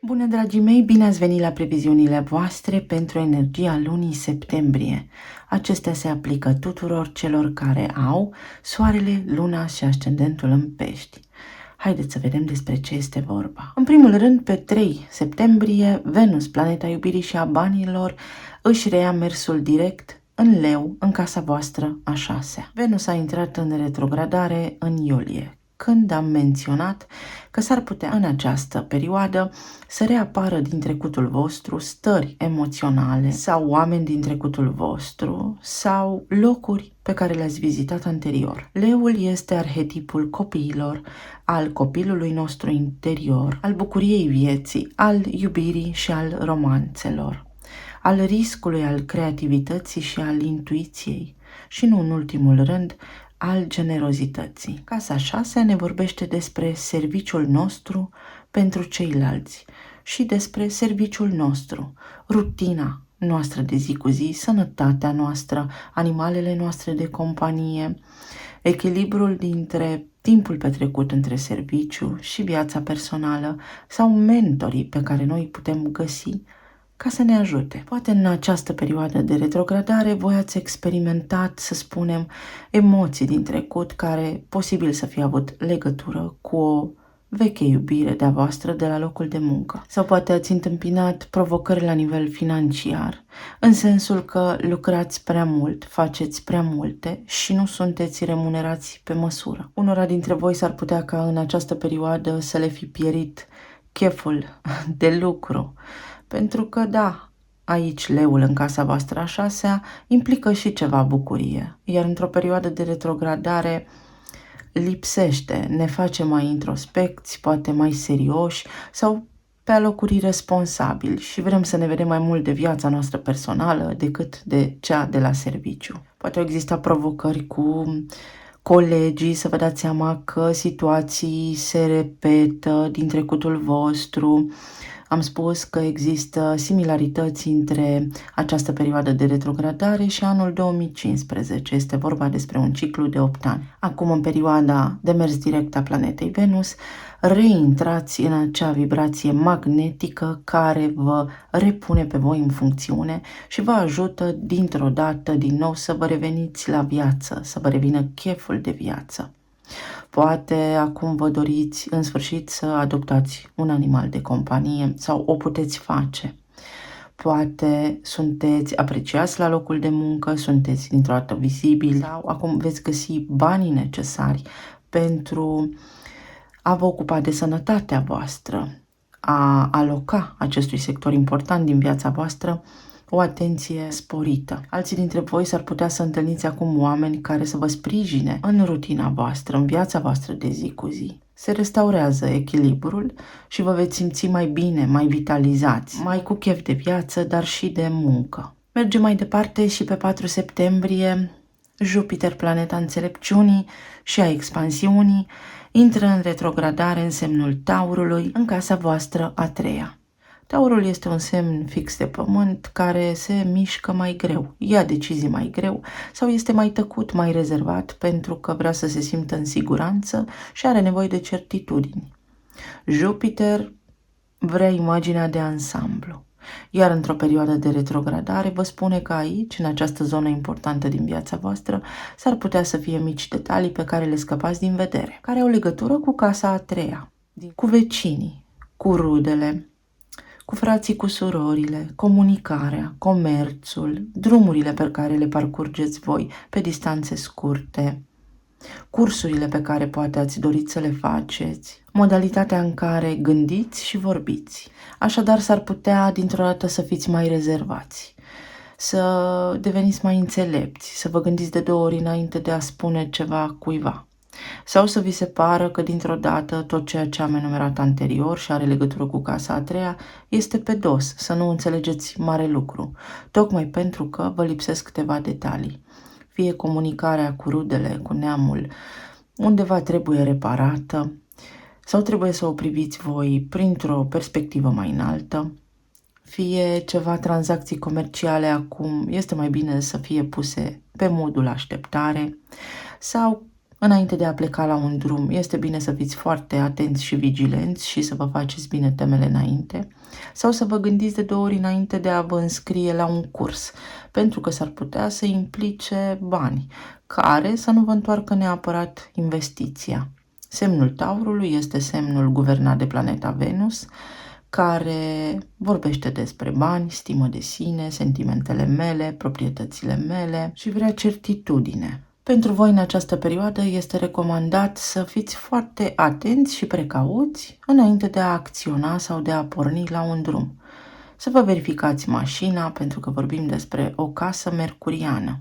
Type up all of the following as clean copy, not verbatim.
Bună, dragii mei, bine ați venit la previziunile voastre pentru energia lunii septembrie. Acestea se aplică tuturor celor care au soarele, luna și ascendentul în pești. Haideți să vedem despre ce este vorba. În primul rând, pe 3 septembrie, Venus, planeta iubirii și a banilor, își reia mersul direct în Leu, în casa voastră a 6-a. Venus a intrat în retrogradare în iulie, când am menționat că s-ar putea în această perioadă să reapară din trecutul vostru stări emoționale sau oameni din trecutul vostru sau locuri pe care le-ați vizitat anterior. Leul este arhetipul copiilor, al copilului nostru interior, al bucuriei vieții, al iubirii și al romanțelor, al riscului, al creativității și al intuiției și, nu în ultimul rând, al generozității. Casa 6 ne vorbește despre serviciul nostru pentru ceilalți și despre serviciul nostru, rutina noastră de zi cu zi, sănătatea noastră, animalele noastre de companie, echilibrul dintre timpul petrecut între serviciu și viața personală sau mentorii pe care noi îi putem găsi ca să ne ajute. Poate în această perioadă de retrogradare voi ați experimentat, să spunem, emoții din trecut care posibil să fie avut legătură cu o veche iubire de-a voastră de la locul de muncă. Sau poate ați întâmpinat provocări la nivel financiar, în sensul că lucrați prea mult, faceți prea multe și nu sunteți remunerați pe măsură. Unora dintre voi s-ar putea ca în această perioadă să le fi pierit cheful de lucru, pentru că, da, aici leul în casa voastră a 6-a implică și ceva bucurie, iar într-o perioadă de retrogradare lipsește, ne face mai introspecți, poate mai serioși sau pe alocuri responsabili și vrem să ne vedem mai mult de viața noastră personală decât de cea de la serviciu. Poate au existat provocări cu colegii, să vă dați seama că situații se repetă din trecutul vostru. Am spus că există similarități între această perioadă de retrogradare și anul 2015. Este vorba despre un ciclu de 8 ani. Acum, în perioada de mers direct a planetei Venus, reintrați în acea vibrație magnetică care vă repune pe voi în funcțiune și vă ajută dintr-o dată din nou să vă reveniți la viață, să vă revină cheful de viață. Poate acum vă doriți în sfârșit să adoptați un animal de companie sau o puteți face. Poate sunteți apreciați la locul de muncă, sunteți dintr-o dată vizibili sau acum veți găsi banii necesari pentru a vă ocupa de sănătatea voastră, a aloca acestui sector important din viața voastră o atenție sporită. Alții dintre voi s-ar putea să întâlniți acum oameni care să vă sprijine în rutina voastră, în viața voastră de zi cu zi. Se restaurează echilibrul și vă veți simți mai bine, mai vitalizați, mai cu chef de viață, dar și de muncă. Mergem mai departe și pe 4 septembrie, Jupiter, planeta înțelepciunii și a expansiunii, intră în retrogradare în semnul Taurului, în casa voastră a 3-a. Taurul este un semn fix de pământ care se mișcă mai greu, ia decizii mai greu sau este mai tăcut, mai rezervat pentru că vrea să se simtă în siguranță și are nevoie de certitudini. Jupiter vrea imaginea de ansamblu, iar într-o perioadă de retrogradare vă spune că aici, în această zonă importantă din viața voastră, s-ar putea să fie mici detalii pe care le scăpați din vedere, care au legătură cu casa a 3-a, cu vecinii, cu rudele, cu frații, cu surorile, comunicarea, comerțul, drumurile pe care le parcurgeți voi pe distanțe scurte, cursurile pe care poate ați dorit să le faceți, modalitatea în care gândiți și vorbiți. Așadar, s-ar putea dintr-o dată să fiți mai rezervați, să deveniți mai înțelepți, să vă gândiți de 2 ori înainte de a spune ceva cuiva. Sau să vi se pară că dintr-o dată tot ceea ce am enumerat anterior și are legătură cu casa a 3-a este pe dos, să nu înțelegeți mare lucru, tocmai pentru că vă lipsesc câteva detalii. Fie comunicarea cu rudele, cu neamul, undeva trebuie reparată, sau trebuie să o priviți voi printr-o perspectivă mai înaltă, fie ceva tranzacții comerciale acum este mai bine să fie puse pe modul așteptare, sau Înainte de a pleca la un drum, este bine să fiți foarte atenți și vigilenți și să vă faceți bine temele înainte sau să vă gândiți de 2 ori înainte de a vă înscrie la un curs, pentru că s-ar putea să implice bani, care să nu vă întoarcă neapărat investiția. Semnul Taurului este semnul guvernat de planeta Venus, care vorbește despre bani, stimă de sine, sentimentele mele, proprietățile mele și vrea certitudine. Pentru voi în această perioadă este recomandat să fiți foarte atenți și precauți înainte de a acționa sau de a porni la un drum. Să vă verificați mașina, pentru că vorbim despre o casă mercuriană.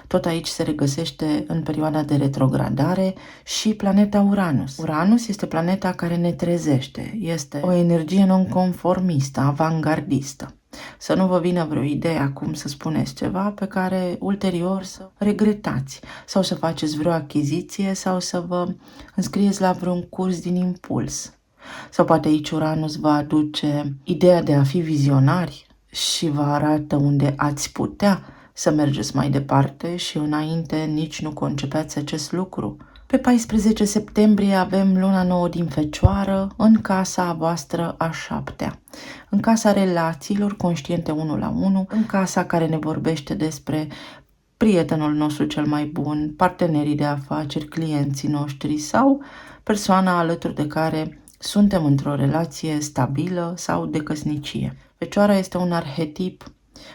Tot aici se regăsește în perioada de retrogradare și planeta Uranus. Uranus este planeta care ne trezește, este o energie nonconformistă, avangardistă. Să nu vă vină vreo idee acum să spuneți ceva pe care ulterior să regretați sau să faceți vreo achiziție sau să vă înscrieți la vreun curs din impuls. Sau poate aici Uranus vă aduce ideea de a fi vizionari și vă arată unde ați putea să mergeți mai departe și înainte nici nu concepeați acest lucru. Pe 14 septembrie avem luna nouă din Fecioară în casa voastră a 7-a, în casa relațiilor conștiente 1 la 1, în casa care ne vorbește despre prietenul nostru cel mai bun, partenerii de afaceri, clienții noștri sau persoana alături de care suntem într-o relație stabilă sau de căsnicie. Fecioara este un arhetip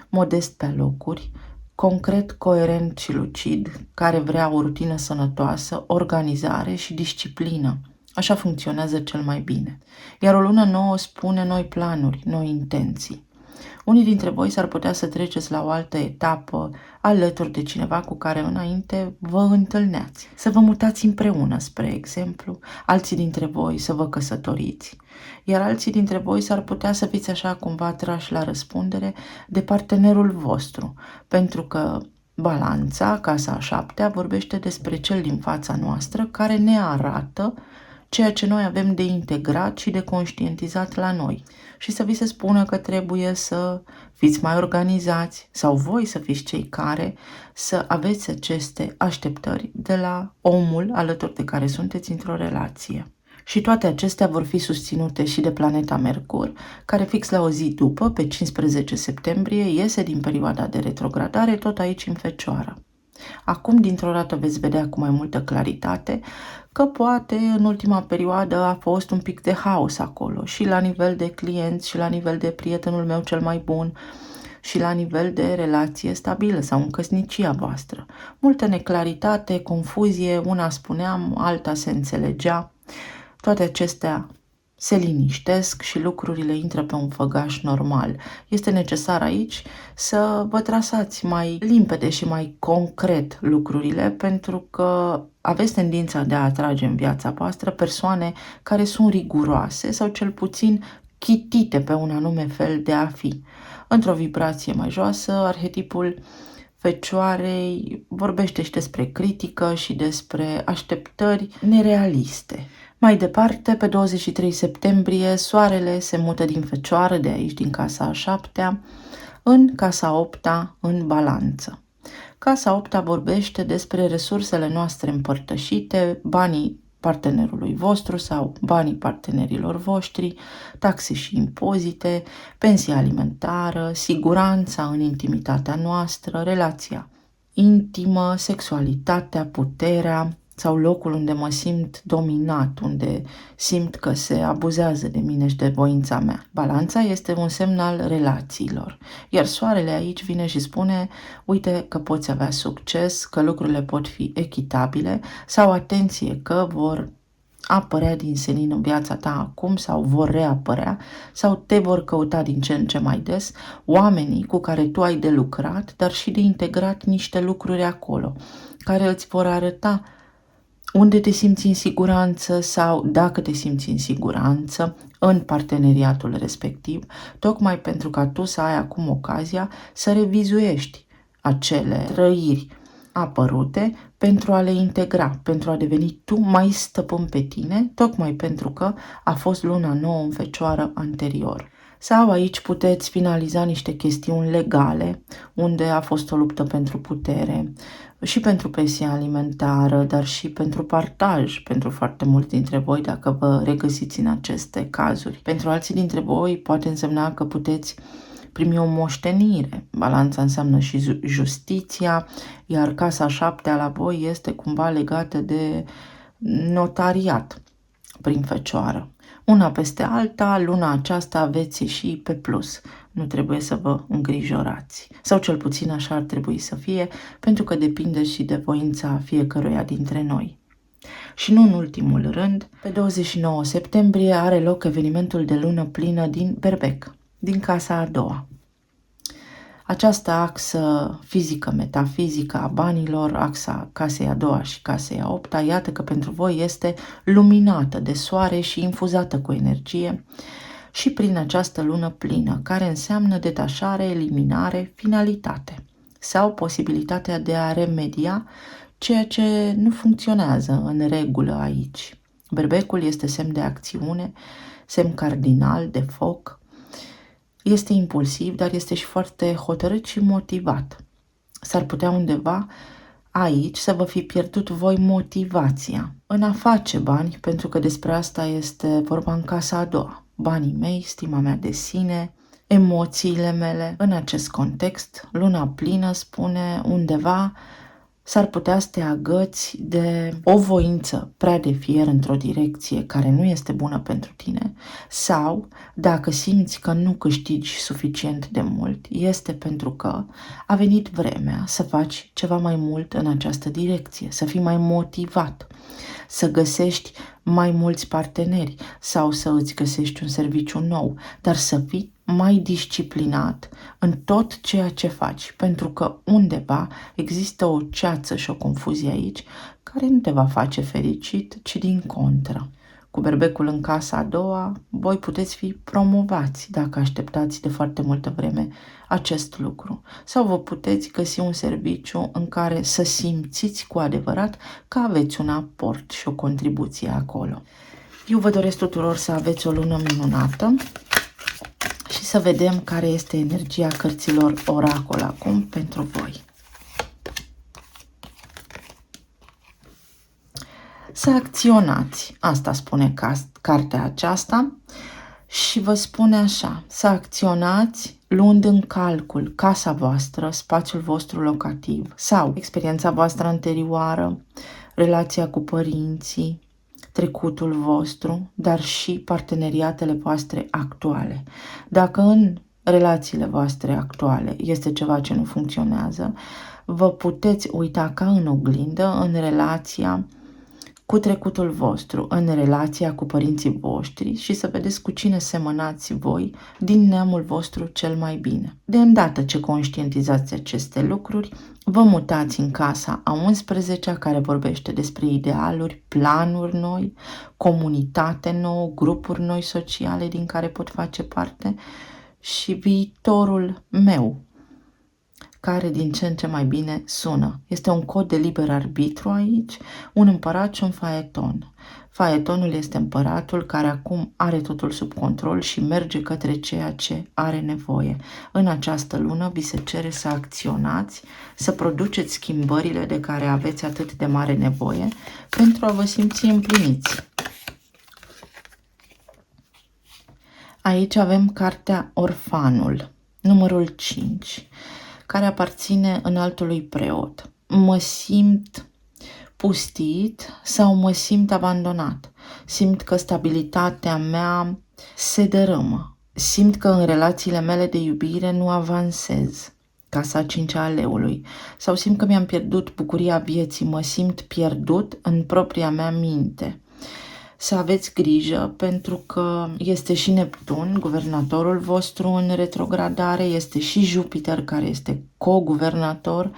modest pe alocuri, concret, coerent și lucid, care vrea o rutină sănătoasă, organizare și disciplină. Așa funcționează cel mai bine. Iar o lună nouă spune noi planuri, noi intenții. Unii dintre voi s-ar putea să treceți la o altă etapă alături de cineva cu care înainte vă întâlneați. Să vă mutați împreună, spre exemplu, alții dintre voi să vă căsătoriți, iar alții dintre voi s-ar putea să fiți așa cumva trași la răspundere de partenerul vostru, pentru că Balanța, casa a 7-a, vorbește despre cel din fața noastră care ne arată ceea ce noi avem de integrat și de conștientizat la noi. Și să vi se spună că trebuie să fiți mai organizați sau voi să fiți cei care să aveți aceste așteptări de la omul alături de care sunteți într-o relație. Și toate acestea vor fi susținute și de planeta Mercur, care fix la o zi după, pe 15 septembrie, iese din perioada de retrogradare, tot aici în Fecioară. Acum, dintr-o dată, veți vedea cu mai multă claritate că poate în ultima perioadă a fost un pic de haos acolo și la nivel de clienți și la nivel de prietenul meu cel mai bun și la nivel de relație stabilă sau în căsnicia voastră. Multă neclaritate, confuzie, una spuneam, alta se înțelegea. Toate acestea se liniștesc și lucrurile intră pe un făgaș normal. Este necesar aici să vă trasați mai limpede și mai concret lucrurile, pentru că aveți tendința de a atrage în viața voastră persoane care sunt riguroase sau cel puțin chitite pe un anume fel de a fi. Într-o vibrație mai joasă, arhetipul Fecioarei vorbește și despre critică și despre așteptări nerealiste. Mai departe, pe 23 septembrie, Soarele se mută din Fecioară, de aici, din casa a 7-a, în casa 8-a, în Balanță. Casa 8-a vorbește despre resursele noastre împărtășite, banii partenerului vostru sau banii partenerilor voștri, taxe și impozite, pensia alimentară, siguranța în intimitatea noastră, relația intimă, sexualitatea, puterea sau locul unde mă simt dominat, unde simt că se abuzează de mine și de voința mea. Balanța este un semn al relațiilor, iar Soarele aici vine și spune, uite că poți avea succes, că lucrurile pot fi echitabile sau atenție că vor apărea din senin în viața ta acum sau vor reapărea sau te vor căuta din ce în ce mai des oamenii cu care tu ai de lucrat, dar și de integrat niște lucruri acolo, care îți vor arăta unde te simți în siguranță sau dacă te simți în siguranță în parteneriatul respectiv, tocmai pentru ca tu să ai acum ocazia să revizuiești acele trăiri apărute pentru a le integra, pentru a deveni tu mai stăpân pe tine, tocmai pentru că a fost luna nouă în Fecioară anterior. Sau aici puteți finaliza niște chestiuni legale, unde a fost o luptă pentru putere și pentru pensia alimentară, dar și pentru partaj, pentru foarte mulți dintre voi, dacă vă regăsiți în aceste cazuri. Pentru alții dintre voi poate însemna că puteți primi o moștenire. Balanța înseamnă și justiția, iar casa 7 la voi este cumva legată de notariat prin fecioară. Una peste alta, luna aceasta aveți și pe plus. Nu trebuie să vă îngrijorați. Sau cel puțin așa ar trebui să fie, pentru că depinde și de voința fiecăruia dintre noi. Și nu în ultimul rând, pe 29 septembrie are loc evenimentul de lună plină din Berbec, din casa a doua. Această axă fizică-metafizică a banilor, axa casei a doua și casei a opta, iată că pentru voi este luminată de soare și infuzată cu energie și prin această lună plină, care înseamnă detașare, eliminare, finalitate sau posibilitatea de a remedia ceea ce nu funcționează în regulă aici. Berbecul este semn de acțiune, semn cardinal de foc. Este impulsiv, dar este și foarte hotărât și motivat. S-ar putea undeva aici să vă fi pierdut voi motivația în a face bani, pentru că despre asta este vorba în casa a doua. Banii mei, stima mea de sine, emoțiile mele. În acest context, luna plină spune undeva s-ar putea să te agăți de o voință prea de fier într-o direcție care nu este bună pentru tine, sau dacă simți că nu câștigi suficient de mult, este pentru că a venit vremea să faci ceva mai mult în această direcție, să fii mai motivat, să găsești mai mulți parteneri sau să îți găsești un serviciu nou, dar să fii mai disciplinat în tot ceea ce faci, pentru că undeva există o ceață și o confuzie aici care nu te va face fericit, ci din contră. Cu berbecul în casa a doua, voi puteți fi promovați dacă așteptați de foarte multă vreme acest lucru. Sau vă puteți găsi un serviciu în care să simțiți cu adevărat că aveți un aport și o contribuție acolo. Eu vă doresc tuturor să aveți o lună minunată și să vedem care este energia cărților oracol acum pentru voi. Să acționați, asta spune cartea aceasta și vă spune așa, să acționați luând în calcul casa voastră, spațiul vostru locativ sau experiența voastră anterioară, relația cu părinții, trecutul vostru, dar și parteneriatele voastre actuale. Dacă în relațiile voastre actuale este ceva ce nu funcționează, vă puteți uita ca în oglindă în relația cu trecutul vostru, în relația cu părinții voștri și să vedeți cu cine semănați voi din neamul vostru cel mai bine. De îndată ce conștientizați aceste lucruri, vă mutați în casa a 11-a care vorbește despre idealuri, planuri noi, comunitate nouă, grupuri noi sociale din care pot face parte și viitorul meu, care din ce în ce mai bine sună. Este un cod de liber arbitru aici, un împărat și un faeton. Faetonul este împăratul care acum are totul sub control și merge către ceea ce are nevoie. În această lună vi se cere să acționați, să produceți schimbările de care aveți atât de mare nevoie pentru a vă simți împliniți. Aici avem cartea Orfanul, numărul 5. Care aparține înaltului preot. Mă simt pustit sau mă simt abandonat. Simt că stabilitatea mea se dărâmă. Simt că în relațiile mele de iubire nu avansez. Casa 5 a leului. Sau simt că mi-am pierdut bucuria vieții. Mă simt pierdut în propria mea minte. Să aveți grijă pentru că este și Neptun, guvernatorul vostru în retrogradare, este și Jupiter care este co-guvernator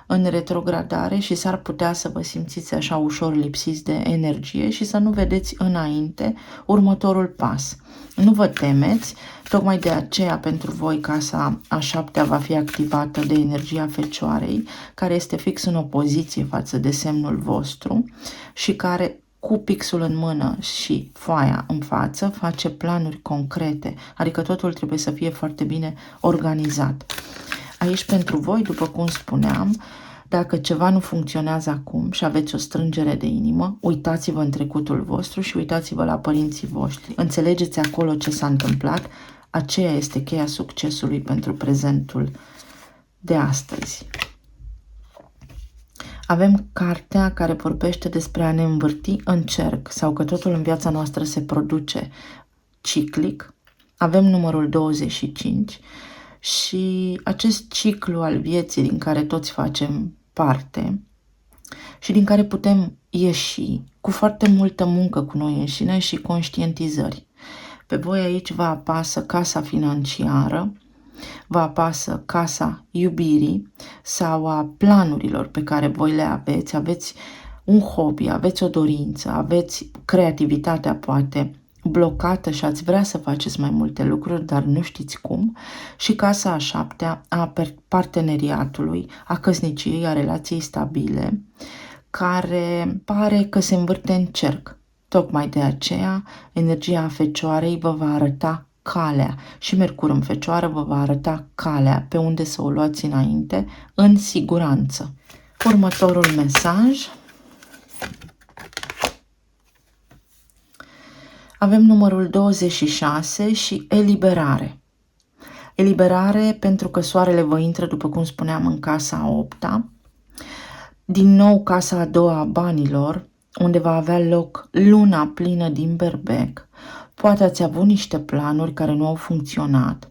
în retrogradare și s-ar putea să vă simțiți așa ușor lipsiți de energie și să nu vedeți înainte următorul pas. Nu vă temeți, tocmai de aceea pentru voi casa a 7-a va fi activată de energia Fecioarei, care este fix în opoziție față de semnul vostru și care cu pixul în mână și foaia în față face planuri concrete, adică totul trebuie să fie foarte bine organizat. Aici pentru voi, după cum spuneam, dacă ceva nu funcționează acum și aveți o strângere de inimă, uitați-vă în trecutul vostru și uitați-vă la părinții voștri. Înțelegeți acolo ce s-a întâmplat, aceea este cheia succesului pentru prezentul de astăzi. Avem cartea care vorbește despre a ne învârti în cerc sau că totul în viața noastră se produce ciclic. Avem numărul 25 și acest ciclu al vieții din care toți facem parte și din care putem ieși cu foarte multă muncă cu noi înșine și conștientizări. Pe voi aici vă apasă casa financiară, vă apasă casa iubirii sau a planurilor pe care voi le aveți. Aveți un hobby, aveți o dorință, aveți creativitatea poate blocată și ați vrea să faceți mai multe lucruri, dar nu știți cum. Și casa a 7-a a parteneriatului, a căsniciei, a relației stabile, care pare că se învârte în cerc. Tocmai de aceea, energia Fecioarei vă va arăta calea și Mercur în Fecioară vă va arăta calea pe unde să o luați înainte, în siguranță. Următorul mesaj. Avem numărul 26 și eliberare. Eliberare pentru că soarele vă intră, după cum spuneam, în casa a 8-a. Din nou casa a 2-a a banilor, unde va avea loc luna plină din Berbec. Poate ați avut niște planuri care nu au funcționat.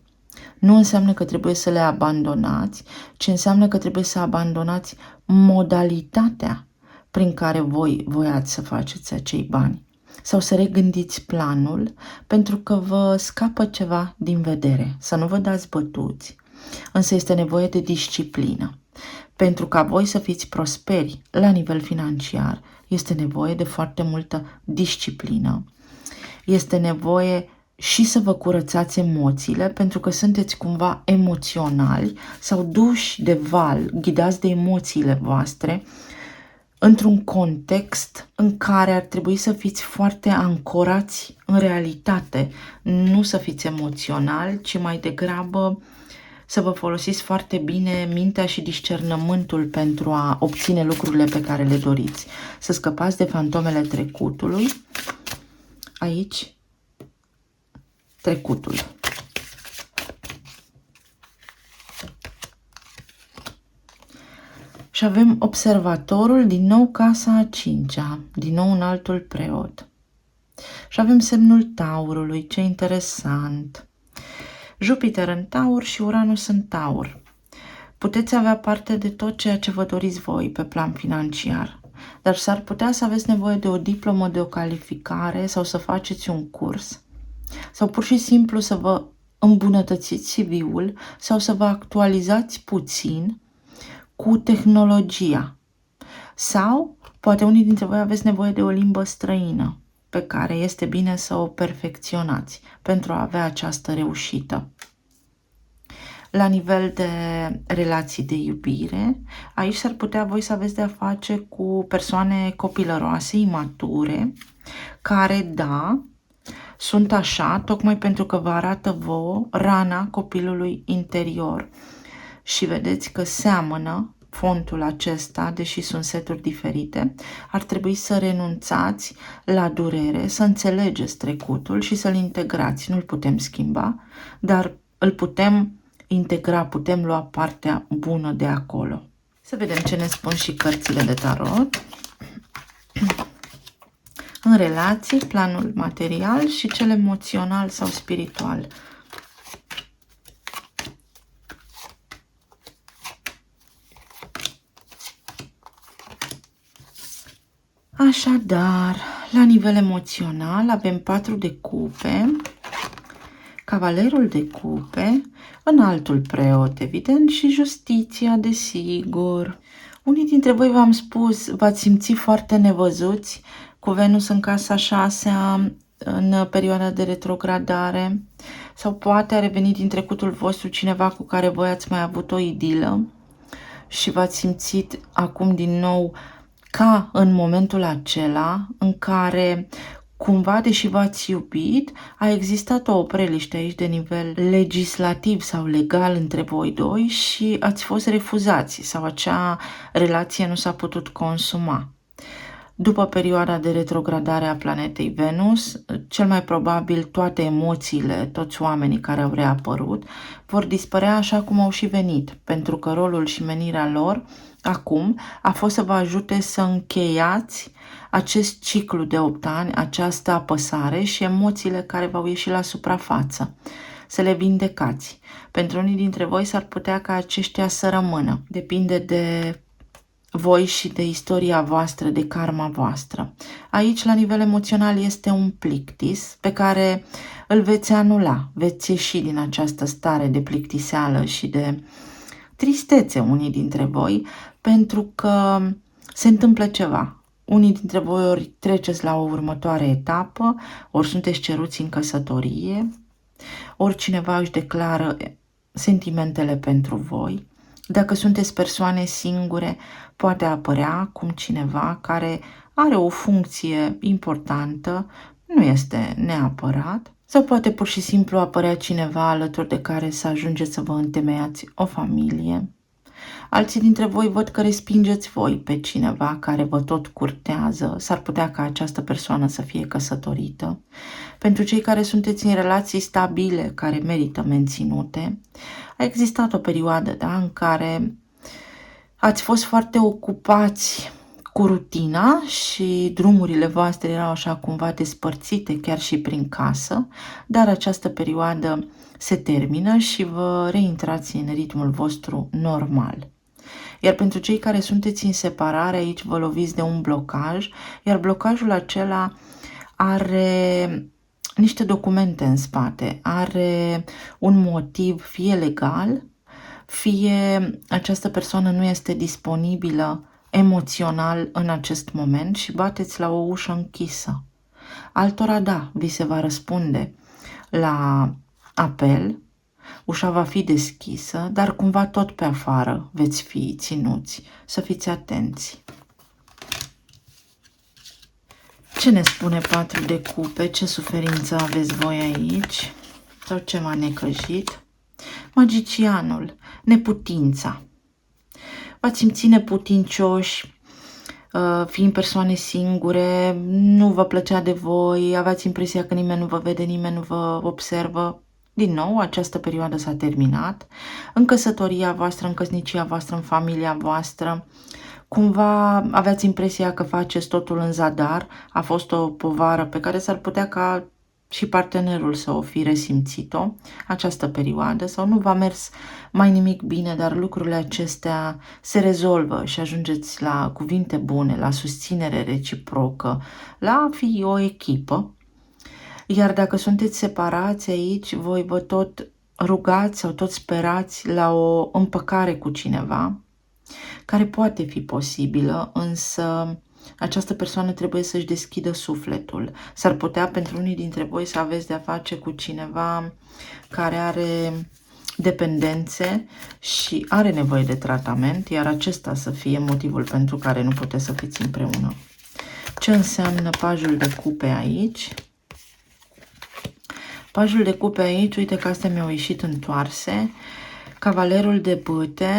Nu înseamnă că trebuie să le abandonați, ci înseamnă că trebuie să abandonați modalitatea prin care voi voiați să faceți acei bani. Sau să regândiți planul pentru că vă scapă ceva din vedere. Să nu vă dați bătuți, însă este nevoie de disciplină. Pentru ca voi să fiți prosperi la nivel financiar, este nevoie de foarte multă disciplină. Este nevoie și să vă curățați emoțiile, pentru că sunteți cumva emoționali sau duși de val, ghidați de emoțiile voastre, într-un context în care ar trebui să fiți foarte ancorați în realitate, nu să fiți emoționali, ci mai degrabă să vă folosiți foarte bine mintea și discernământul pentru a obține lucrurile pe care le doriți. Să scăpați de fantomele trecutului. Aici, trecutul. Și avem observatorul, din nou casa a 5-a, din nou un altul preot. Și avem semnul Taurului, ce interesant. Jupiter în Taur și Uranus în Taur. Puteți avea parte de tot ceea ce vă doriți voi pe plan financiar, dar s-ar putea să aveți nevoie de o diplomă, de o calificare sau să faceți un curs sau pur și simplu să vă îmbunătățiți CV-ul sau să vă actualizați puțin cu tehnologia. Sau poate unii dintre voi aveți nevoie de o limbă străină pe care este bine să o perfecționați pentru a avea această reușită. La nivel de relații de iubire, aici s-ar putea voi să aveți de-a face cu persoane copilăroase, imature, care, da, sunt așa, tocmai pentru că vă arată vouă rana copilului interior. Și vedeți că seamănă fontul acesta, deși sunt seturi diferite. Ar trebui să renunțați la durere, să înțelegeți trecutul și să-l integrați. Nu-l putem schimba, dar îl putem integra, putem lua partea bună de acolo. Să vedem ce ne spun și cărțile de tarot. În relații, planul material și cel emoțional sau spiritual. Așadar, la nivel emoțional avem 4 de cupe, cavalerul de cupe, înaltul preot, evident, și justiția, desigur. Unii dintre voi, v-am spus, v-ați simțit foarte nevăzuți cu Venus în casa 6-a în perioada de retrogradare, sau poate a revenit din trecutul vostru cineva cu care voi ați mai avut o idilă și v-ați simțit acum din nou ca în momentul acela în care cumva, deși v-ați iubit, a existat o opreliște aici de nivel legislativ sau legal între voi doi și ați fost refuzați sau acea relație nu s-a putut consuma. După perioada de retrogradare a planetei Venus, cel mai probabil toate emoțiile, toți oamenii care au reapărut, vor dispărea așa cum au și venit, pentru că rolul și menirea lor acum a fost să vă ajute să încheiați acest ciclu de 8 ani, această apăsare și emoțiile care v-au ieșit la suprafață, să le vindecați. Pentru unii dintre voi s-ar putea ca aceștia să rămână. Depinde de voi și de istoria voastră, de karma voastră. Aici, la nivel emoțional, este un plictis pe care îl veți anula, veți ieși din această stare de plictiseală și de tristețe unii dintre voi, pentru că se întâmplă ceva. Unii dintre voi ori treceți la o următoare etapă, ori sunteți ceruți în căsătorie, ori cineva își declară sentimentele pentru voi. Dacă sunteți persoane singure, poate apărea acum cineva care are o funcție importantă, nu este neapărat, sau poate pur și simplu apărea cineva alături de care să ajungeți să vă întemeiați o familie. Alții dintre voi văd că respingeți voi pe cineva care vă tot curtează, s-ar putea ca această persoană să fie căsătorită. Pentru cei care sunteți în relații stabile, care merită menținute, a existat o perioadă, în care ați fost foarte ocupați cu rutina și drumurile voastre erau așa cumva despărțite chiar și prin casă, dar această perioadă se termină și vă reintrați în ritmul vostru normal. Iar pentru cei care sunteți în separare, aici vă loviți de un blocaj, iar blocajul acela are niște documente în spate, are un motiv fie legal, fie această persoană nu este disponibilă emoțional în acest moment și bateți la o ușă închisă. Altora, da, vi se va răspunde la apel, ușa va fi deschisă, dar cumva tot pe afară veți fi ținuți, să fiți atenți. Ce ne spune 4 de cupe? Ce suferință aveți voi aici? Sau ce m-a necăjit? Magicianul, neputința. V-ați simțit neputincioși, fiind persoane singure, nu vă plăcea de voi, aveați impresia că nimeni nu vă vede, nimeni nu vă observă. Din nou, această perioadă s-a terminat. În căsătoria voastră, în căsnicia voastră, în familia voastră, cumva aveați impresia că faceți totul în zadar, a fost o povară pe care s-ar putea ca și partenerul să o fi resimțit-o această perioadă sau nu v-a mers mai nimic bine, dar lucrurile acestea se rezolvă și ajungeți la cuvinte bune, la susținere reciprocă, la a fi o echipă. Iar dacă sunteți separați aici, voi vă tot rugați sau tot sperați la o împăcare cu cineva, care poate fi posibilă, însă această persoană trebuie să-și deschidă sufletul. S-ar putea pentru unii dintre voi să aveți de-a face cu cineva care are dependențe și are nevoie de tratament, iar acesta să fie motivul pentru care nu puteți să fiți împreună. Ce înseamnă pajul de cupe aici? Pajul de cupe aici, uite că astea mi-au ieșit întoarse. Cavalerul de bâte,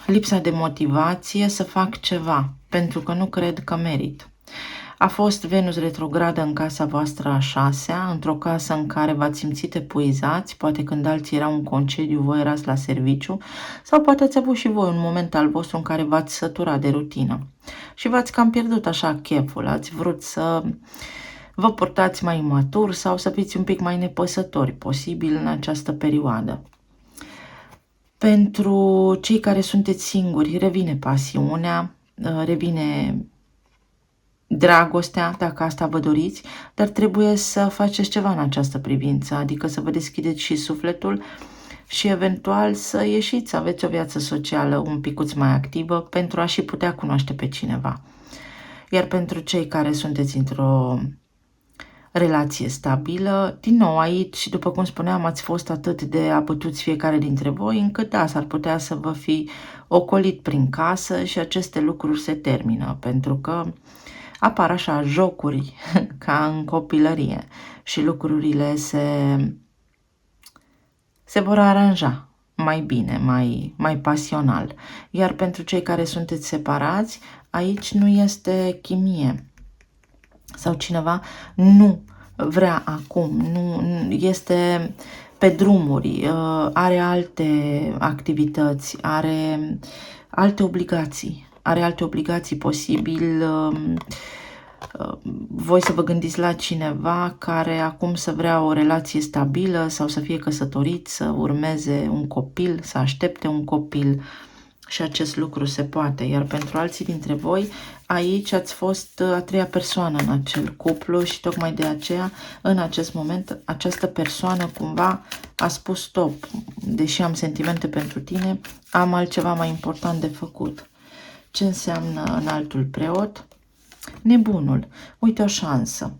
lipsa de motivație să fac ceva, pentru că nu cred că merit. A fost Venus retrogradă în casa voastră a 6-a, într-o casă în care v-ați simțit epuizați, poate când alții erau în concediu, voi erați la serviciu, sau poate ați avut și voi un moment al vostru în care v-ați săturat de rutină. Și v-ați cam pierdut așa cheful, ați vrut să vă purtați mai imatur sau să fiți un pic mai nepăsători, posibil în această perioadă. Pentru cei care sunteți singuri, revine pasiunea, revine dragostea, dacă asta vă doriți, dar trebuie să faceți ceva în această privință, adică să vă deschideți și sufletul și eventual să ieșiți, să aveți o viață socială un picuț mai activă pentru a și putea cunoaște pe cineva. Iar pentru cei care sunteți într-o relație stabilă, din nou aici, după cum spuneam, ați fost atât de abătuți fiecare dintre voi, încât da, s-ar putea să vă fi ocolit prin casă și aceste lucruri se termină, pentru că apar așa jocuri ca în copilărie și lucrurile se vor aranja mai bine, mai pasional. Iar pentru cei care sunteți separați, aici nu este chimie sau cineva nu vrea acum, nu este pe drumuri, are alte activități, are alte obligații, posibil voi să vă gândiți la cineva care acum să vrea o relație stabilă sau să fie căsătorit, să urmeze un copil, să aștepte un copil și acest lucru se poate. Iar pentru alții dintre voi, aici ați fost a treia persoană în acel cuplu și tocmai de aceea, în acest moment, această persoană cumva a spus stop, deși am sentimente pentru tine, am altceva mai important de făcut. Ce înseamnă înaltul preot? Nebunul. Uite o șansă.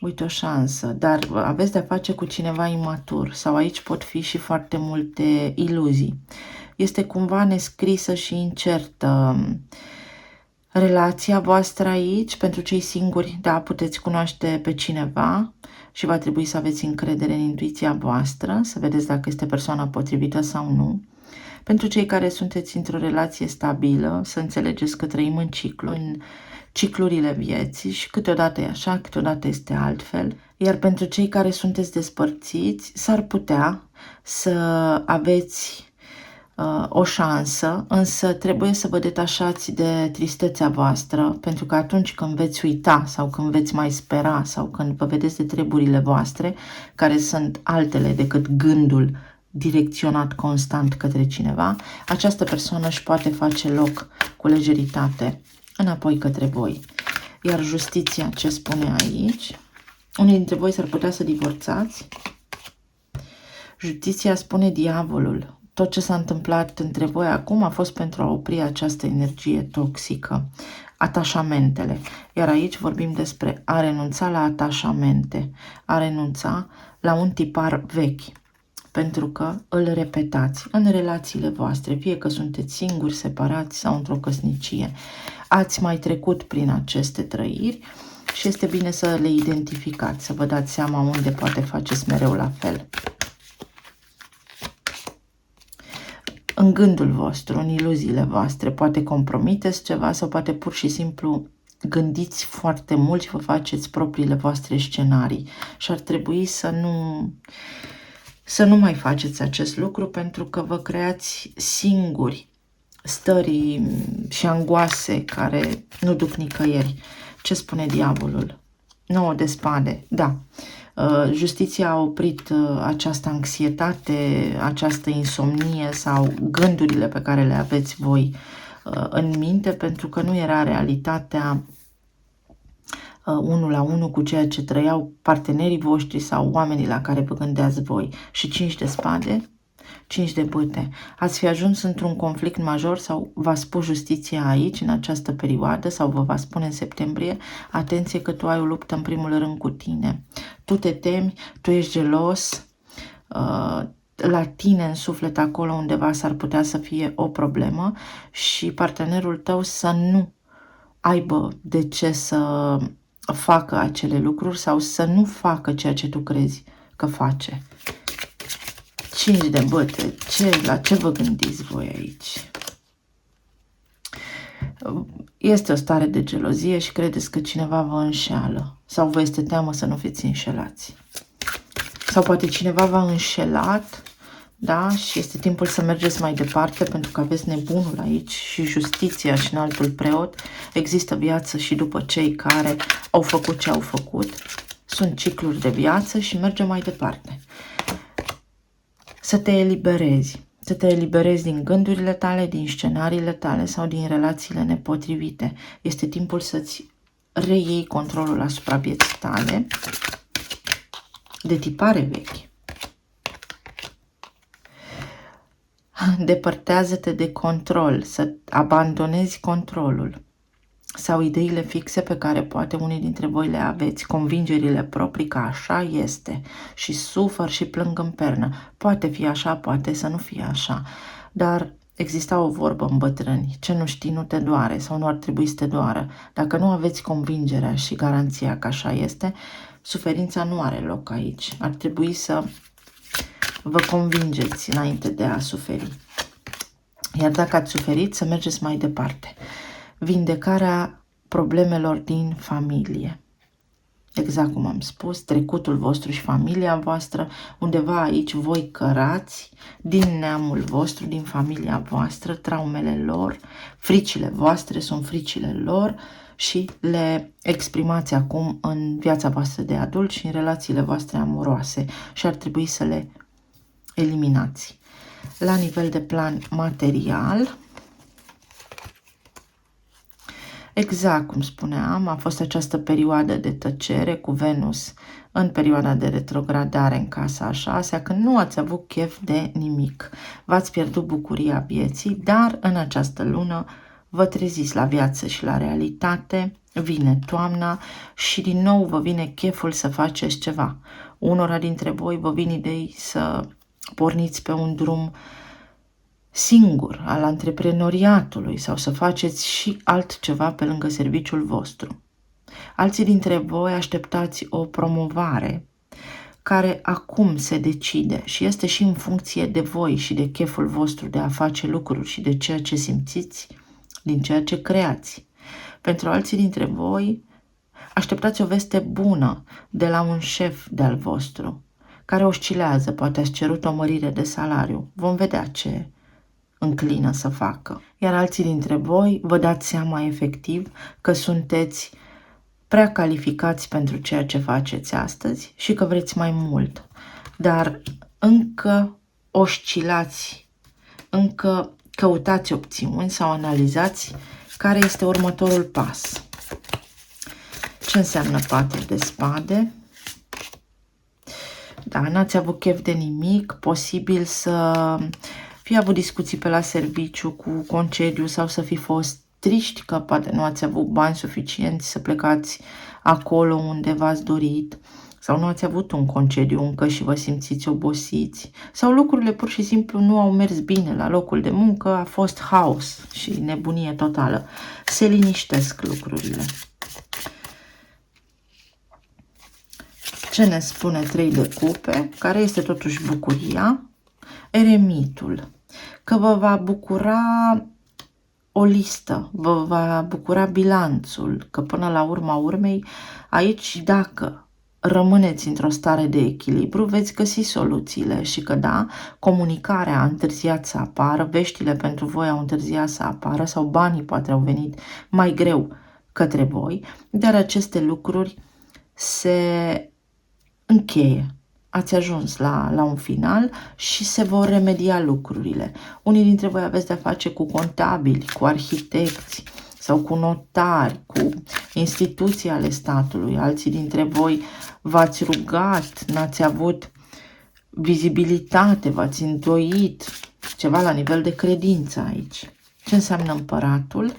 Uite o șansă, dar aveți de-a face cu cineva imatur sau aici pot fi și foarte multe iluzii. Este cumva nescrisă și incertă relația voastră aici. Pentru cei singuri, da, puteți cunoaște pe cineva și va trebui să aveți încredere în intuiția voastră, să vedeți dacă este persoana potrivită sau nu. Pentru cei care sunteți într-o relație stabilă, să înțelegeți că trăim în ciclu, în ciclurile vieții și câteodată e așa, câteodată este altfel. Iar pentru cei care sunteți despărțiți, s-ar putea să aveți o șansă, însă trebuie să vă detașați de tristețea voastră, pentru că atunci când veți uita sau când veți mai spera sau când vă vedeți de treburile voastre, care sunt altele decât gândul direcționat constant către cineva, această persoană își poate face loc cu lejeritate înapoi către voi. Iar justiția, ce spune aici? Unii dintre voi s-ar putea să divorțați. Justiția spune diavolul. Tot ce s-a întâmplat între voi acum a fost pentru a opri această energie toxică, atașamentele. Iar aici vorbim despre a renunța la atașamente, a renunța la un tipar vechi, pentru că îl repetați în relațiile voastre, fie că sunteți singuri, separați sau într-o căsnicie. Ați mai trecut prin aceste trăiri și este bine să le identificați, să vă dați seama unde poate faceți mereu la fel. În gândul vostru, în iluziile voastre, poate compromiteți ceva sau poate pur și simplu gândiți foarte mult și vă faceți propriile voastre scenarii. Și ar trebui să nu mai faceți acest lucru, pentru că vă creați singuri stări și angoase care nu duc nicăieri. Ce spune diavolul? 9 de spade, da. Justiția a oprit această anxietate, această insomnie sau gândurile pe care le aveți voi în minte, pentru că nu era realitatea unul la unul cu ceea ce trăiau partenerii voștri sau oamenii la care vă gândeați voi. Și 5 de spade, 5 de bâte. Ați fi ajuns într-un conflict major sau v-a spus justiția aici, în această perioadă, sau vă va spune în septembrie, atenție că tu ai o luptă în primul rând cu tine. Tu te temi, tu ești gelos, la tine în suflet acolo undeva s-ar putea să fie o problemă și partenerul tău să nu aibă de ce să facă acele lucruri sau să nu facă ceea ce tu crezi că face. 5 de bâte. La ce vă gândiți voi aici? Este o stare de gelozie și credeți că cineva vă înșeală. Sau vă este teamă să nu fiți înșelați. Sau poate cineva v-a înșelat, da? Și este timpul să mergeți mai departe, pentru că aveți nebunul aici și justiția și în altul preot. Există viață și după cei care au făcut ce au făcut. Sunt cicluri de viață și mergem mai departe. Să te eliberezi. Să te eliberezi din gândurile tale, din scenariile tale sau din relațiile nepotrivite. Este timpul să-ți reiei controlul asupra vieții tale de tipare vechi. Depărtează-te de control, să abandonezi controlul sau ideile fixe pe care poate unii dintre voi le aveți, convingerile proprii că așa este și sufăr și plâng în pernă. Poate fi așa, poate să nu fie așa, dar Exista o vorbă în bătrâni: ce nu știi nu te doare sau nu ar trebui să te doară. Dacă nu aveți convingerea și garanția că așa este, suferința nu are loc aici. Ar trebui să vă convingeți înainte de a suferi. Iar dacă ați suferit, să mergeți mai departe. Vindecarea problemelor din familie. Exact cum am spus, trecutul vostru și familia voastră, undeva aici voi cărați din neamul vostru, din familia voastră, traumele lor, fricile voastre sunt fricile lor și le exprimați acum în viața voastră de adult și în relațiile voastre amoroase și ar trebui să le eliminați. La nivel de plan material, exact cum spuneam, a fost această perioadă de tăcere cu Venus în perioada de retrogradare în casa a 6-a, când nu ați avut chef de nimic. V-ați pierdut bucuria vieții, dar în această lună vă treziți la viață și la realitate, vine toamna și din nou vă vine cheful să faceți ceva. Unora dintre voi vă vin idei să porniți pe un drum singur al antreprenoriatului sau să faceți și altceva pe lângă serviciul vostru. Alții dintre voi așteptați o promovare care acum se decide și este și în funcție de voi și de cheful vostru de a face lucruri și de ceea ce simțiți, din ceea ce creați. Pentru alții dintre voi așteptați o veste bună de la un șef de-al vostru care oscilează, poate ați cerut o mărire de salariu. Vom vedea ce înclină să facă. Iar alții dintre voi vă dați seama efectiv că sunteți prea calificați pentru ceea ce faceți astăzi și că vreți mai mult. Dar încă oscilați, încă căutați opțiuni sau analizați care este următorul pas. Ce înseamnă 4 de spade? Da, n-ați avut chef de nimic, posibil să fi avut discuții pe la serviciu cu concediu sau să fi fost triști că poate nu ați avut bani suficienți să plecați acolo unde v-ați dorit sau nu ați avut un concediu încă și vă simțiți obosiți sau lucrurile pur și simplu nu au mers bine la locul de muncă, a fost haos și nebunie totală. Se liniștesc lucrurile. Ce ne spune 3 de cupe, care este totuși bucuria? Eremitul, că vă va bucura o listă, vă va bucura bilanțul, că până la urma urmei, aici dacă rămâneți într-o stare de echilibru, veți găsi soluțiile și că da, comunicarea a întârziat să apară, veștile pentru voi au întârziat să apară sau banii poate au venit mai greu către voi, dar aceste lucruri se încheie. Ați ajuns la un final și se vor remedia lucrurile. Unii dintre voi aveți de-a face cu contabili, cu arhitecți sau cu notari, cu instituții ale statului. Alții dintre voi v-ați rugat, n-ați avut vizibilitate, v-ați îndoit, ceva la nivel de credință aici. Ce înseamnă împăratul?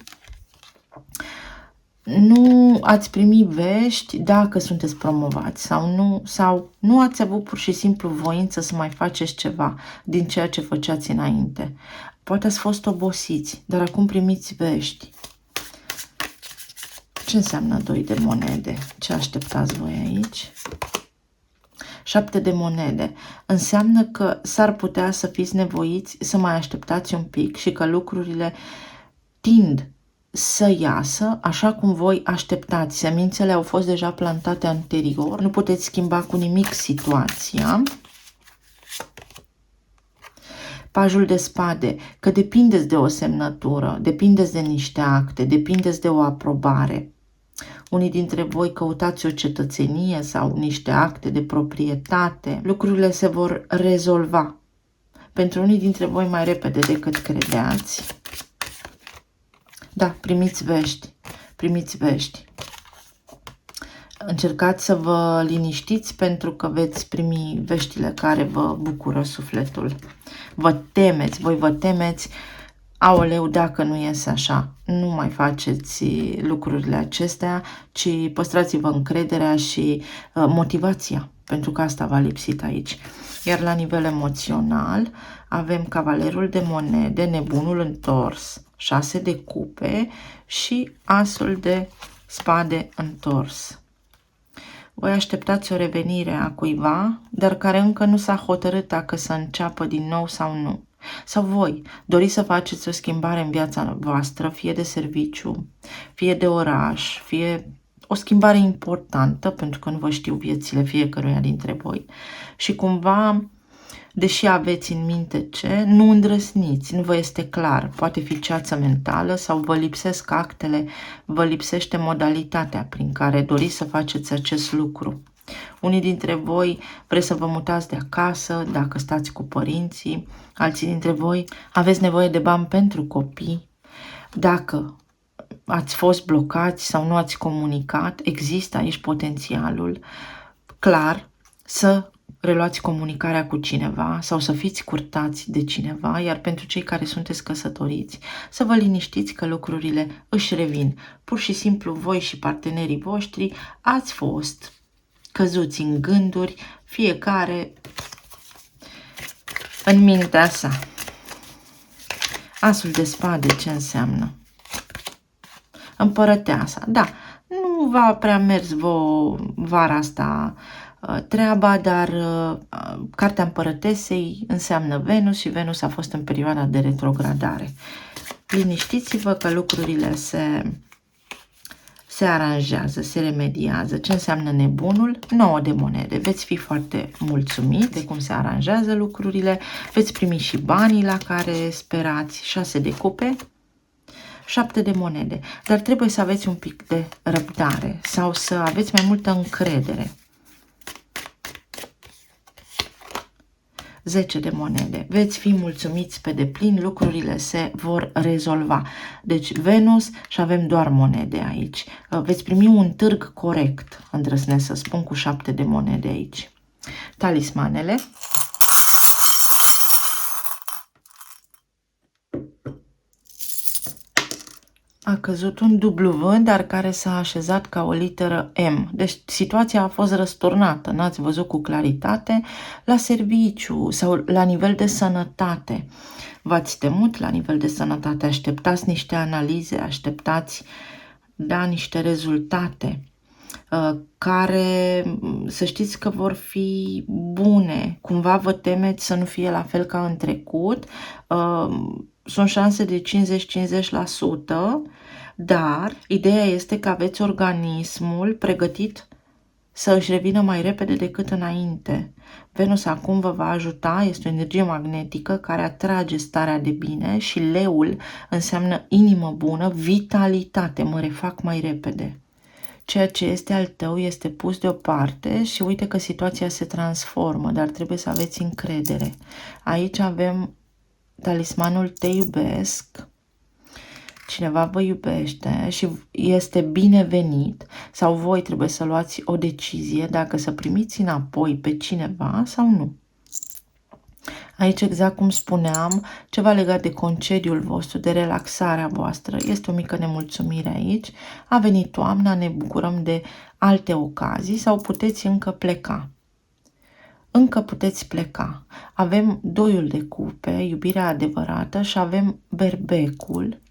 Nu ați primit vești dacă sunteți promovați sau nu ați avut pur și simplu voință să mai faceți ceva din ceea ce făceați înainte. Poate ați fost obosiți, dar acum primiți vești. Ce înseamnă 2 de monede? Ce așteptați voi aici? 7 de monede. Înseamnă că s-ar putea să fiți nevoiți să mai așteptați un pic și că lucrurile tind să iasă așa cum voi așteptați. Semințele au fost deja plantate anterior, nu puteți schimba cu nimic situația. Pajul de spade, că depindeți de o semnătură, depindeți de niște acte, depindeți de o aprobare. Unii dintre voi căutați o cetățenie sau niște acte de proprietate. Lucrurile se vor rezolva. Pentru unii dintre voi mai repede decât credeați. Da, primiți vești, primiți vești. Încercați să vă liniștiți pentru că veți primi veștile care vă bucură sufletul. Vă temeți, voi vă temeți, aoleu, dacă nu iese așa, nu mai faceți lucrurile acestea, ci păstrați-vă încrederea și motivația, pentru că asta v-a lipsit aici. Iar la nivel emoțional avem cavalerul de monede, nebunul întors, 6 de cupe și asul de spade întors. Voi așteptați o revenire a cuiva, dar care încă nu s-a hotărât dacă să înceapă din nou sau nu. Sau voi doriți să faceți o schimbare în viața voastră, fie de serviciu, fie de oraș, fie o schimbare importantă, pentru că nu vă știu viețile fiecăruia dintre voi. Și cumva, deși aveți în minte ce, nu îndrăsniți, nu vă este clar. Poate fi ceață mentală sau vă lipsesc actele, vă lipsește modalitatea prin care doriți să faceți acest lucru. Unii dintre voi vreți să vă mutați de acasă, dacă stați cu părinții, alții dintre voi aveți nevoie de bani pentru copii. Dacă ați fost blocați sau nu ați comunicat, există aici potențialul clar să reluați comunicarea cu cineva sau să fiți curtați de cineva, iar pentru cei care sunteți căsătoriți, să vă liniștiți că lucrurile își revin. Pur și simplu voi și partenerii voștri ați fost căzuți în gânduri, fiecare în mintea sa. Asul de spade ce înseamnă? Împărăteasa, da, nu va prea mers vara asta treaba, dar cartea împărătesei înseamnă Venus și Venus a fost în perioada de retrogradare. Liniștiți-vă că lucrurile se aranjează, se remediază. Ce înseamnă nebunul? 9 de monede. Veți fi foarte mulțumiți de cum se aranjează lucrurile, veți primi și banii la care sperați. 6 de cupe, 7 de monede. Dar trebuie să aveți un pic de răbdare sau să aveți mai multă încredere. 10 de monede. Veți fi mulțumiți pe deplin, lucrurile se vor rezolva. Deci Venus și avem doar monede aici. Veți primi un târg corect, îndrăznesc să spun, cu 7 de monede aici. Talismanele. A căzut un W, dar care s-a așezat ca o literă M. Deci situația a fost răsturnată, n-ați văzut cu claritate, la serviciu sau la nivel de sănătate. V-ați temut la nivel de sănătate, așteptați niște analize, așteptați, da, niște rezultate care să știți că vor fi bune. Cumva vă temeți să nu fie la fel ca în trecut. Sunt șanse de 50-50%, dar ideea este că aveți organismul pregătit să își revină mai repede decât înainte. Venus acum vă va ajuta, este o energie magnetică care atrage starea de bine și leul înseamnă inimă bună, vitalitate, mă refac mai repede. Ceea ce este al tău este pus deoparte și uite că situația se transformă, dar trebuie să aveți încredere. Aici avem talismanul te iubesc, cineva vă iubește și este binevenit sau voi trebuie să luați o decizie dacă să primiți înapoi pe cineva sau nu. Aici, exact cum spuneam, ceva legat de concediul vostru, de relaxarea voastră. Este o mică nemulțumire aici. A venit toamna, ne bucurăm de alte ocazii sau puteți încă pleca. Încă puteți pleca. Avem doiul de cupe, iubirea adevărată și avem berbecul,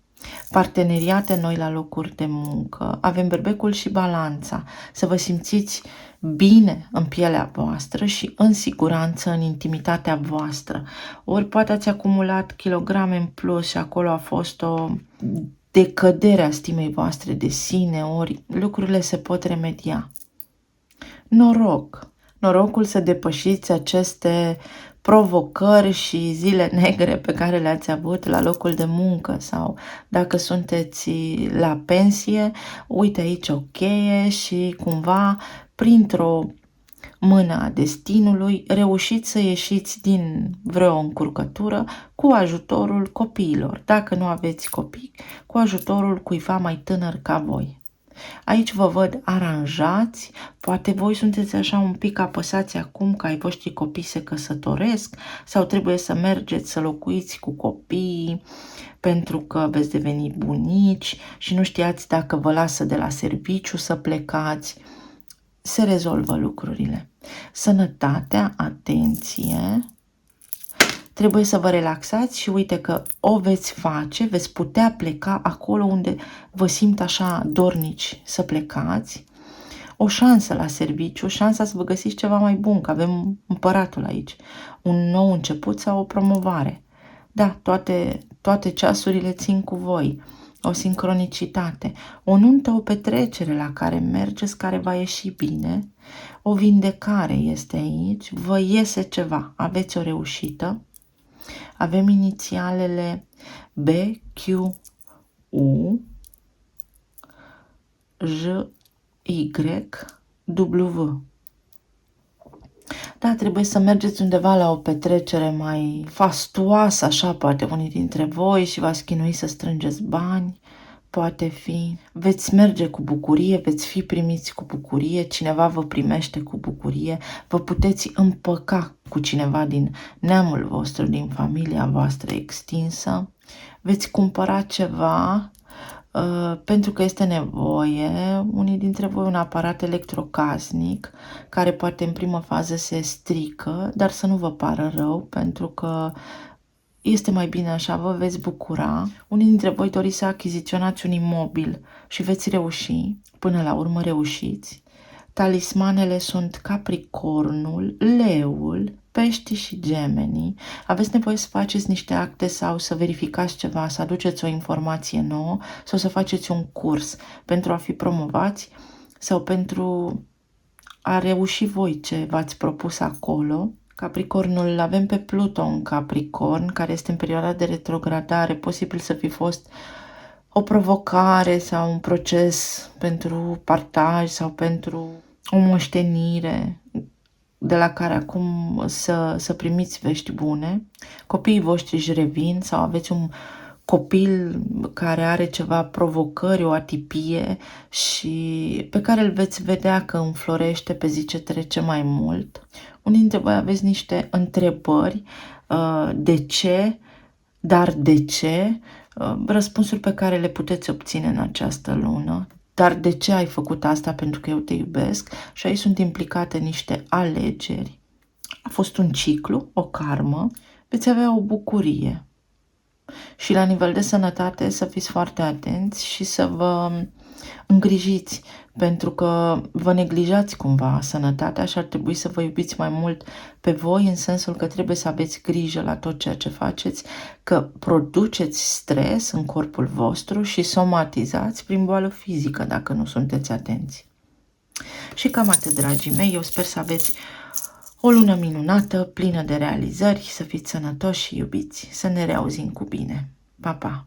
parteneriate noi la locuri de muncă. Avem berbecul și balanța. Să vă simțiți bine în pielea voastră și în siguranță în intimitatea voastră. Ori poate ați acumulat kilograme în plus și acolo a fost o decădere a stimei voastre de sine, ori lucrurile se pot remedia. Noroc! Norocul să depășiți aceste provocări și zile negre pe care le-ați avut la locul de muncă sau dacă sunteți la pensie, uite aici o cheie și cumva printr-o mână a destinului reușiți să ieșiți din vreo încurcătură cu ajutorul copiilor. Dacă nu aveți copii, cu ajutorul cuiva mai tânăr ca voi. Aici vă văd aranjați, poate voi sunteți așa un pic apăsați acum că ai voștri copii se căsătoresc sau trebuie să mergeți să locuiți cu copiii pentru că veți deveni bunici și nu știați dacă vă lasă de la serviciu să plecați. se rezolvă lucrurile. Sănătatea, atenție, trebuie să vă relaxați și uite că o veți face, veți putea pleca acolo unde vă simt așa dornici să plecați. O șansă la serviciu, șansa să vă găsiți ceva mai bun, că avem împăratul aici. Un nou început sau o promovare. Da, toate ceasurile țin cu voi. O sincronicitate. O nuntă, o petrecere la care mergeți, care va ieși bine. O vindecare este aici. Vă iese ceva. Aveți o reușită. Avem inițialele B, Q, U, J, Y, W. Da, trebuie să mergeți undeva la o petrecere mai fastuoasă, așa, poate unii dintre voi și v-ați chinui să strângeți bani, poate fi. Veți merge cu bucurie, veți fi primiți cu bucurie, cineva vă primește cu bucurie, vă puteți împăca cu cineva din neamul vostru, din familia voastră extinsă, veți cumpăra ceva pentru că este nevoie, unii dintre voi un aparat electrocasnic care poate în primă fază se strică, dar să nu vă pară rău pentru că este mai bine așa, vă veți bucura. Unii dintre voi doriți să achiziționați un imobil și veți reuși, până la urmă reușiți. Talismanele sunt Capricornul, Leul, Peștii și Gemenii. Aveți nevoie să faceți niște acte sau să verificați ceva, să aduceți o informație nouă sau să faceți un curs pentru a fi promovați sau pentru a reuși voi ce v-ați propus acolo. Capricornul îl avem pe Pluton în Capricorn, care este în perioada de retrogradare, posibil să fi fost o provocare sau un proces pentru partaj sau pentru o moștenire de la care acum să primiți vești bune. Copiii voștri își revin sau aveți un copil care are ceva provocări, o atipie și pe care îl veți vedea că înflorește pe zi ce trece mai mult. Unii dintre voi aveți niște întrebări, de ce, dar de ce, răspunsuri pe care le puteți obține în această lună. Dar de ce ai făcut asta? Pentru că eu te iubesc și aici sunt implicate niște alegeri. A fost un ciclu, o karmă, veți avea o bucurie. Și la nivel de sănătate să fiți foarte atenți și să vă îngrijiți, pentru că vă neglijați cumva sănătatea și ar trebui să vă iubiți mai mult pe voi, în sensul că trebuie să aveți grijă la tot ceea ce faceți, că produceți stres în corpul vostru și somatizați prin boală fizică dacă nu sunteți atenți. Și cam atât, dragii mei, eu sper să aveți o lună minunată, plină de realizări, să fiți sănătoși și iubiți, să ne reauzim cu bine. Pa, pa!